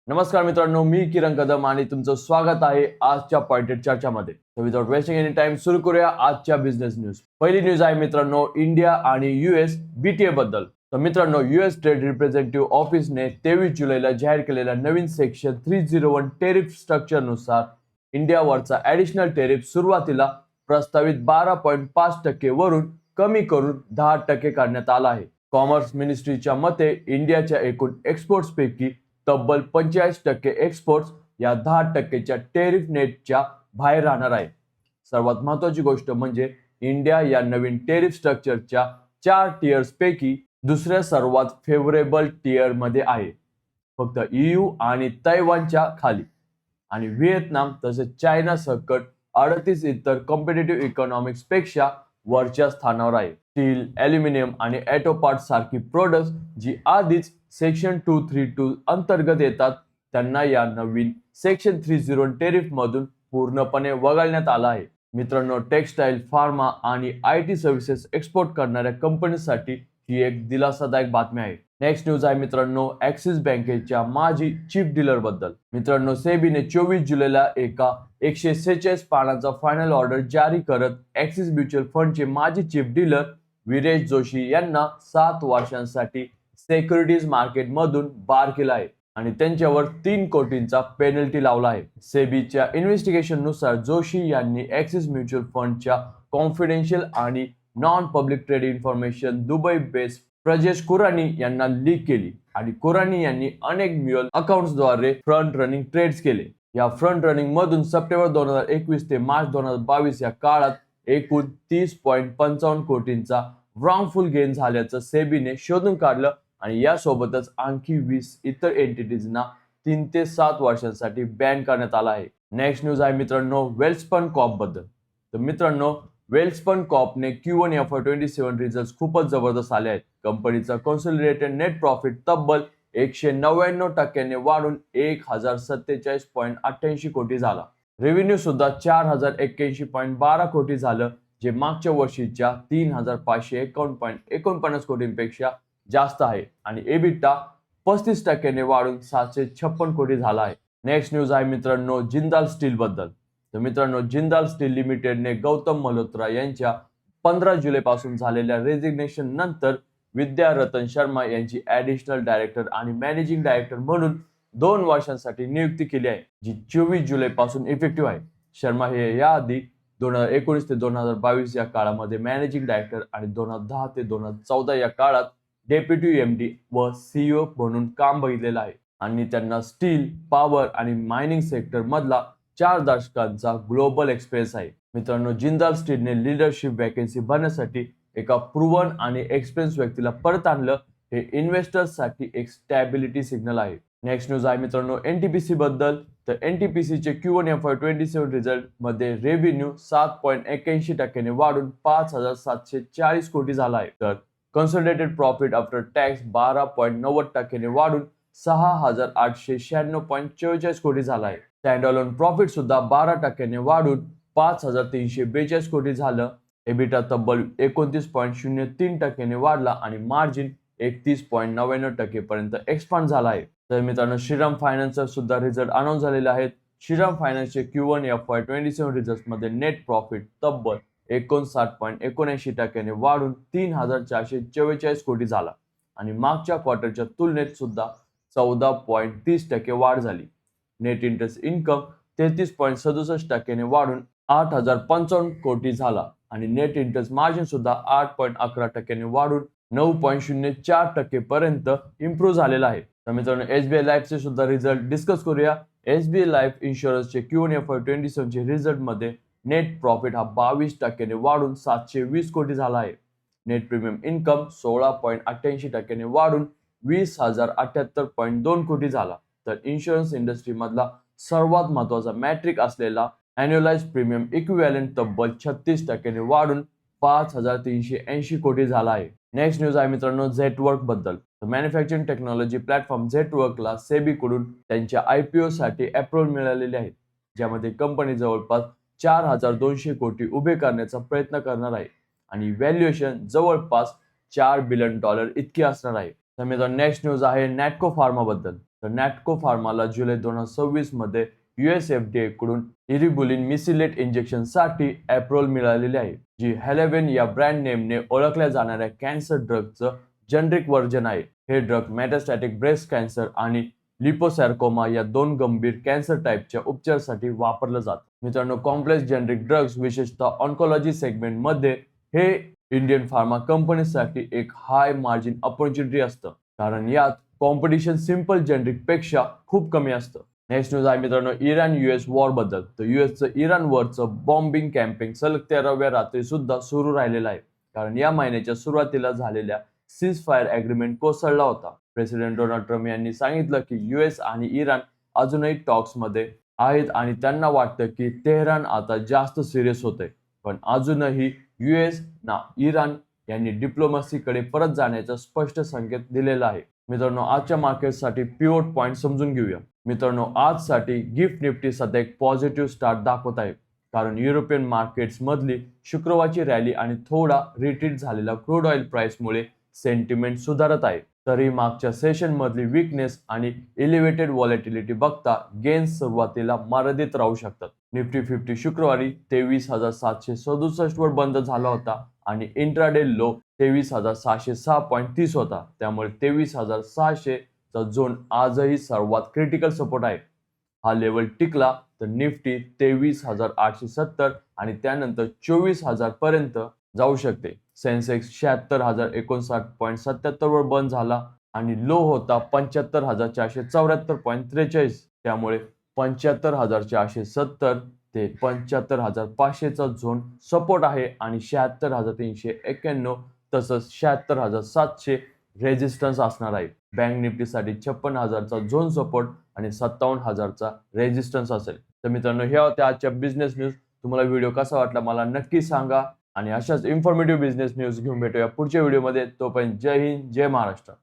नमस्कार मित्रांनो, मी किरण कदम आणि तुमचं स्वागत आहे आजच्या पॉइंटेड चर्चामध्ये. विदाउट वेस्टिंग एनी टाइम सुरू करूया आजच्या बिझनेस न्यूज. पहिली न्यूज आहे मित्रांनो, इंडिया आणि यूएस बीटीए बद्दल. तर मित्रांनो, यूएस ट्रेड रिप्रेझेंटेटिव्ह ऑफिसने 23 जुलैला जाहीर केलेल्या नवीन सेक्शन 301 टेरिफ स्ट्रक्चरनुसार इंडियावरचा ॲडिशनल टेरिफ सुरुवातीला प्रस्तावित 12.5% वरून कमी करून 10% करण्यात आला आहे. कॉमर्स मिनिस्ट्रीच्या मते इंडियाच्या एकूण एक्सपोर्ट्सपैकी तब्बल 45% एक्सपोर्ट्स या 10%च्या टेरिफ नेटच्या बाहेर राहणार आहे. सर्वात महत्त्वाची गोष्ट म्हणजे इंडिया या नवीन टेरिफ स्ट्रक्चरच्या 4 टियर्स पैकी दुसऱ्या सर्वात फेवरेबल टियरमध्ये आहे. फक्त EU आणि तैवानच्या खाली आणि व्हिएतनाम तसेच चायना सकट 38 इतर कॉम्पिटिटिव्ह इकॉनॉमिक्स पेक्षा वरच्या स्थानावर आहे. स्टील, ॲल्युमिनियम आणि ऑटो पार्ट्स सारखी प्रोडक्ट्स जी आधीच सेक्शन 232 अंतर्गत येतात त्यांना या नवीन सेक्शन 30 टेरिफ मधून पूर्णपणे वगळण्यात आला आहे. मित्रांनो, टेक्सटाईल, फार्मा आणि IT सर्व्हिसेस एक्सपोर्ट करणाऱ्या कंपनीसाठी ही एक दिलासादायक बातमी आहे. नेक्स्ट न्यूज आहे मित्रांनो, ॲक्सिस बँकेच्या माजी चीफ डीलर बद्दल. मित्रांनो, सेबीने 24 जुलैला एका 146 पानाचा फायनल ऑर्डर जारी करत ॲक्सिस म्युच्युअल फंडचे माजी चीफ डीलर विरेश जोशी यांना 7 वर्षांसाठी सिक्युरिटीज मार्केटमधून बार केला आहे आणि त्यांच्यावर 3 कोटींचा पेनल्टी लावला आहे. सेबीच्या इन्व्हेस्टिगेशननुसार जोशी यांनी ॲक्सिस म्युच्युअल फंडच्या कॉन्फिडेन्शियल आणि non public trade information Dubai based Prajnesh कुरानी यांना लीक केली आणि कुरानी यांनी अनेक म्युच्युअल अकाउंट्सद्वारे फ्रंट रनिंग ट्रेड्स केले. या फ्रंट रनिंग मधून सप्टेंबर 2021 ते मार्च 2022 या काळात एकूण 30.55 कोटींचा रॉंगफुल गेन झाल्याचं सेबीने शोधून काढलं आणि यासोबतच आणखी 20 इतर एंटिटीजना 3 ते 7 वर्षांसाठी बॅन करण्यात आला आहे. नेक्स्ट न्यूज आहे मित्रांनो, वेल्सपन कॉर्प बद्दल. तर मित्रांनो, वेल्सपन कॉर्पने Q1 FY27 रिझल्ट खूपच जबरदस्त आले आहेत. कंपनीचा कन्सोलिडेटेड नेट प्रॉफिट तब्बल 199% वाढून 1047.88 कोटी झाला. रेव्हेन्यू सुद्धा 4081.12 कोटी झालं, जे मागच्या वर्षीच्या 3551.49 कोटींपेक्षा जास्त आहे आणि एबिटा 35% वाढून 756 कोटी झाला आहे. नेक्स्ट न्यूज आहे मित्रांनो, जिंदाल स्टील बद्दल. तर मित्रांनो, जिंदाल स्टील लिमिटेडने गौतम मल्होत्रा यांच्या 15 जुलैपासून झालेल्या रेजिग्नेशन नंतर विद्या रतन शर्मा यांची ॲडिशनल डायरेक्टर आणि मॅनेजिंग डायरेक्टर म्हणून 2 वर्षांसाठी नियुक्ती केली आहे, जी 24 जुलैपासून इफेक्टिव्ह आहे. शर्मा हे याआधी 2019 ते 2022 या काळामध्ये मॅनेजिंग डायरेक्टर आणि 2010 ते 2014 या काळात डेप्युटी MD व CEO म्हणून काम बघितलेलं आहे आणि त्यांना स्टील, पॉवर आणि मायनिंग सेक्टर मधला 4 दशकांचा ग्लोबल एक्सपिरियन्स आहे. मित्रांनो, जिंदाल स्टीलने लीडरशिप वॅकन्सी भरण्यासाठी एका प्रूव्हन आणि एक्सपिरियन्स व्यक्तीला परत आणलं. हे इन्व्हेस्टर्ससाठी एक स्टॅबिलिटी सिग्नल आहे. नेक्स्ट न्यूज आहे मित्रांनो, NTPC बद्दल. तर NTPCचे Q1 FY27 रिझल्ट मध्ये रेव्हेन्यू 7.81% वाढून 5740 कोटी झाला आहे. तर कन्सोलिडेटेड प्रॉफिट आफ्टर टॅक्स 12.90% वाढून 6896.44 कोटी झाला आहे. स्टँड अलोन प्रॉफिट सुद्धा 12% वाढून 5342 कोटी झालं. एबिटा तब्बल 29.03% वाढला आणि मार्जिन 31.99% पर्यंत एक्सपांड झाला आहे. तर मित्रांनो, श्रीराम फायनान्सचा सुद्धा रिझल्ट अनाऊन्स झालेले आहेत. श्रीराम फायनान्सचे Q1 FY27 रिझल्ट मध्ये नेट प्रॉफिट तब्बल 59.79% वाढून 3444 कोटी झाला आणि मागच्या क्वार्टरच्या तुलनेत सुद्धा 14.30% वाढ झाली. नेट इंटरेस्ट इन्कम 33.67% वाढून 8055 कोटी झाला आणि नेट इंटरेस्ट मार्जिन सुद्धा 8.11% वाढून 9.04% पर्यंत इम्प्रूव्ह झालेला आहे. तर मित्रांनो, SBI लाईफचे सुद्धा रिझल्ट डिस्कस करूया. SBI लाईफ इन्शुरन्सचे Q1 FY27 चे रिझल्ट मध्ये नेट प्रॉफिट हा 22% वाढून 720 कोटी झाला आहे. नेट प्रीमियम इन्कम 16.88% वाढून 20,078.2 कोटी झाला. तर इन्शुरन्स इंडस्ट्री मधला सर्वात महत्वाचा मॅट्रिक असलेला अॅन्युअलाइज्ड प्रीमियम इक्विव्हॅलंट तब्बल 36% वाढून 5380 कोटी झाला आहे. नेक्स्ट न्यूज आहे मित्रांनो, झेटवर्क बद्दल. मॅन्युफॅक्चरिंग टेक्नॉलॉजी प्लॅटफॉर्म झेटवर्कला सेबीकडून त्यांच्या IPO साठी अप्रूव्हल मिळालेले आहे, ज्यामध्ये कंपनी जवळपास 4200 कोटी उभे करण्याचा प्रयत्न करणार आहे आणि व्हॅल्युएशन जवळपास $4 बिलियन इतकी असणार आहे. तर मित्रांनो, नेक्स्ट न्यूज आहे नॅटको फार्मा बद्दल. तर नॅटको फार्माला जुलै 2026 मध्ये USFDA कडून इरिबुलिन मिसिलेट इंजेक्शनसाठी अप्रूव्हल मिळालेली आहे, जी हेलेवेन या ब्रँड नेमने ओळखल्या जाणाऱ्या कॅन्सर ड्रगचं जेनरिक व्हर्जन आहे. हे ड्रग मेटास्टॅटिक ब्रेस्ट कॅन्सर आणि लिपोसॅर्कोमा या 2 गंभीर कॅन्सर टाईपच्या उपचारासाठी वापरलं जातं. मित्रांनो, कॉम्प्लेक्स जेनरिक ड्रग्ज विशेषतः ऑन्कोलॉजी सेगमेंटमध्ये हे इंडियन फार्मा कंपनीसाठी एक हाय मार्जिन ऑपॉर्च्युनिटी असतं, कारण यात कॉम्पिटिशन सिंपल जेनरिक पेक्षा खूप कमी असतं. नेक्स्ट न्यूज आहे मित्रांनो इराण US वॉर बद्दल. तर युएसचं इराणवरचं बॉम्बिंग कॅम्पेन सलग 13व्या रात्री सुद्धा सुरू राहिलेलं आहे, कारण या महिन्याच्या सुरुवातीला झालेल्या सीज फायर अग्रीमेंट कोसळला होता. प्रेसिडेंट डोनाल्ड ट्रम्प यांनी सांगितलं की US आणि इराण अजूनही टॉक्समध्ये आहेत आणि त्यांना वाटतं की तेहरान आता जास्त सिरियस होते, पण अजूनही US ना इराण यांनी डिप्लोमसीकडे परत जाण्याचा स्पष्ट संकेत दिलेला आहे. मित्रांनो, आजच्या मार्केटसाठी पिवोट पॉइंट समजून घेऊया. मित्रांनो, आजसाठी गिफ्ट निफ्टी सध्या एक पॉझिटिव्ह स्टार्ट दाखवत आहे, कारण युरोपियन मार्केट्स मधली शुक्रवारची रॅली आणि थोडा रिट्रीट झालेला क्रूड ऑइल प्राइसमुळे सेंटिमेंट सुधारत आहे. तरी मागच्या सेशन मधली वीकनेस आणि एलिव्हेटेड व्हॉलेटिलिटी बघता गेन्स सुरुवातीला मर्यादित राहू शकतात. निफ्टी 50 शुक्रवारी 23,767 वर बंद झाला होता आणि इंट्राडे लो 23,606.30 होता. त्यामुळे 23,600 चा झोन आजही सर्वात क्रिटिकल सपोर्ट आहे. हा लेवल टिकला तर निफ्टी 23,870 आणि त्यानंतर 24,000 पर्यंत जाऊ शकते. सेन्सेक्स 76,059.77 वर बंद झाला आणि लो होता 75,474.43. त्यामुळे 75,470 ते 75,500 चा झोन सपोर्ट आहे आणि 76,391 तसंच 76,700 रेजिस्टन्स असणार आहे. बँक निफ्टीसाठी 56,000 चा झोन सपोर्ट आणि 57,000 चा रेजिस्टन्स असेल. तर मित्रांनो, ह्या होत्या आजच्या बिझनेस न्यूज. तुम्हाला व्हिडिओ कसा वाटला मला नक्की सांगा आणि अशाच इन्फॉर्मेटिव्ह बिझनेस न्यूज घेऊन भेटूया पुढच्या व्हिडिओमध्ये. तोपर्यंत जय हिंद, जय महाराष्ट्र.